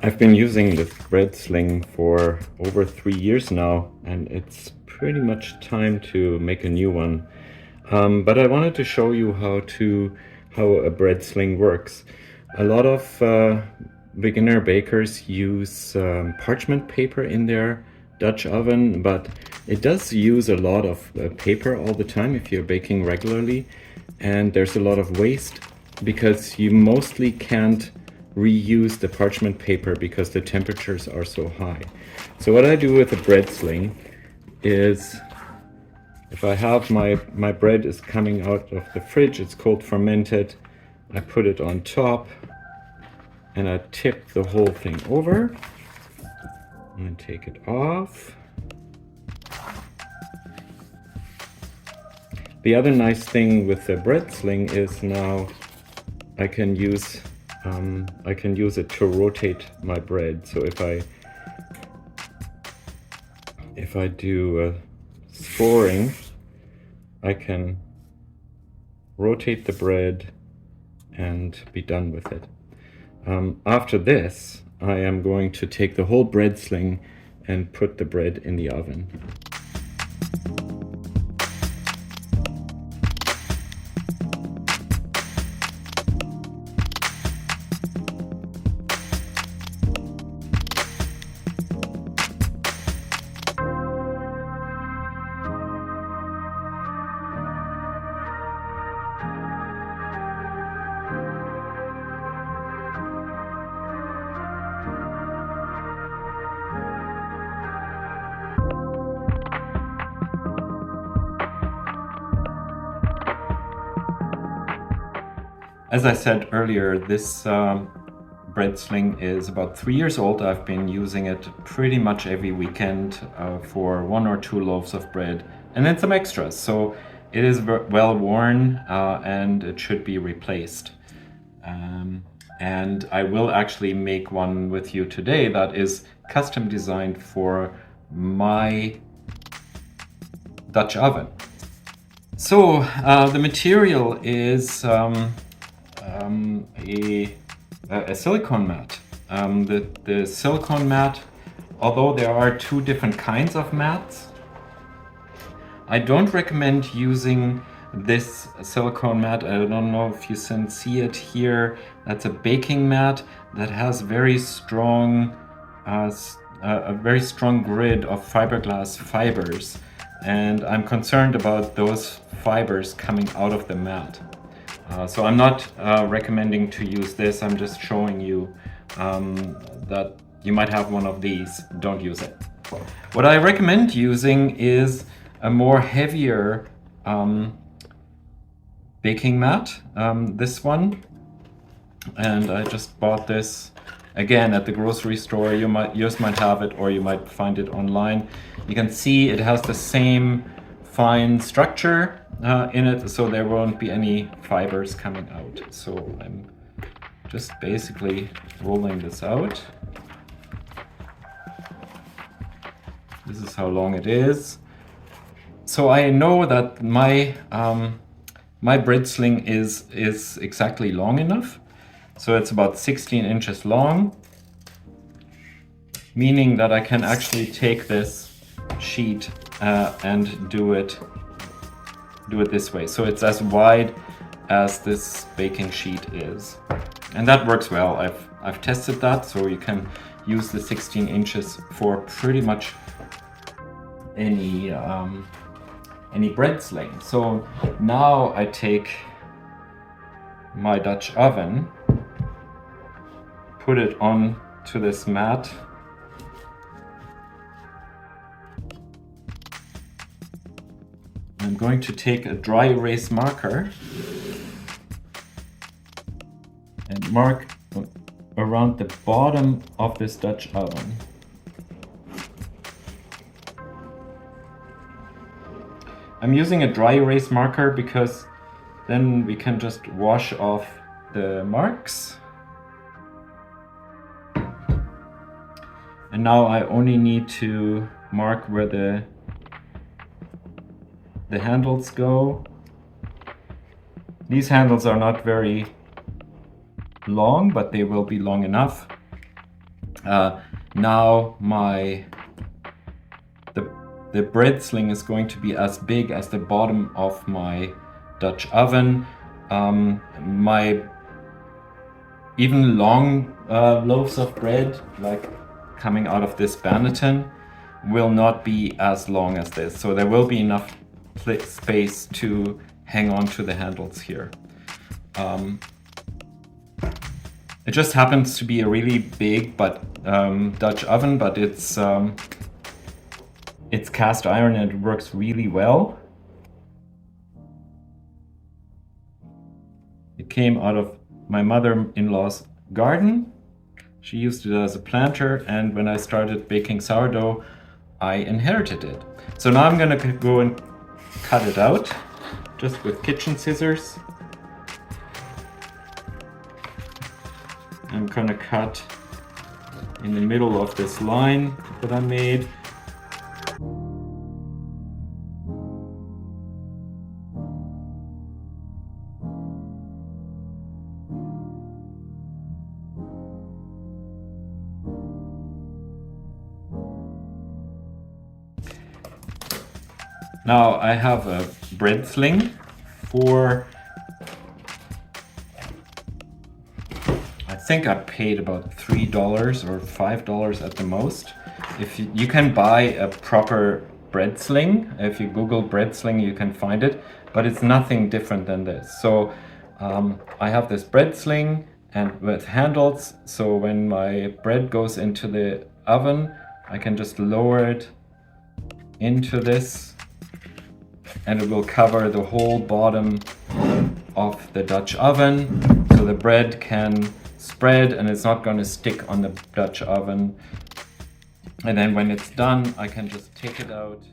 I've been using this bread sling for over 3 years now, and it's pretty much time to make a new one. But I wanted to show you how a bread sling works. A lot of beginner bakers use parchment paper in their Dutch oven, but it does use a lot of paper all the time if you're baking regularly, and there's a lot of waste because you mostly can't reuse the parchment paper because the temperatures are so high. So what I do with a bread sling is, if I have my bread is coming out of the fridge, it's cold fermented, I put it on top and I tip the whole thing over and take it off. The other nice thing with the bread sling is now I can use it to rotate my bread. So if I do scoring, I can rotate the bread and be done with it. After this, I am going to take the whole bread sling and put the bread in the oven. As I said earlier, this bread sling is about 3 years old. I've been using it pretty much every weekend for 1 or 2 loaves of bread and then some extras. So it is well worn and it should be replaced. And I will actually make one with you today that is custom designed for my Dutch oven. So the material is a silicone mat. The silicone mat, although there are 2 different kinds of mats, I don't recommend using this silicone mat. I don't know if you can see it here. That's a baking mat that has very strong, a very strong grid of fiberglass fibers, and I'm concerned about those fibers coming out of the mat. So I'm not recommending to use this. I'm just showing you that you might have one of these. Don't use it. What I recommend using is a more heavier baking mat, this one. And I just bought this again at the grocery store. Yours might have it, or you might find it online. You can see it has the same fine structure in it, so there won't be any fibers coming out. So I'm just basically rolling this out. This is how long it is. So I know that my my bread sling is exactly long enough. So it's about 16 inches long, meaning that I can actually take this sheet and do it this way. So it's as wide as this baking sheet is, and that works well. I've tested that, so you can use the 16 inches for pretty much any bread sling. So now I take my Dutch oven, put it on to this mat, I'm going to take a dry erase marker and mark around the bottom of this Dutch oven. I'm using a dry erase marker because then we can just wash off the marks. And now I only need to mark where the handles go. These handles are not very long, but they will be long enough. Now the bread sling is going to be as big as the bottom of my Dutch oven. My even long loaves of bread, like coming out of this Banneton, will not be as long as this. So there will be enough space to hang on to the handles here. It just happens to be a really big Dutch oven, but it's cast iron and it works really well. It came out of my mother-in-law's garden. She used it as a planter, and when I started baking sourdough, I inherited it. So now I'm gonna go and cut it out, just with kitchen scissors. I'm gonna cut in the middle of this line that I made. Now I have a bread sling for, I think I paid about $3 or $5 at the most. If you can buy a proper bread sling, if you Google bread sling you can find it, but it's nothing different than this. So I have this bread sling and with handles, so when my bread goes into the oven, I can just lower it into this and it will cover the whole bottom of the Dutch oven, so the bread can spread and it's not going to stick on the Dutch oven. And then when it's done, I can just take it out.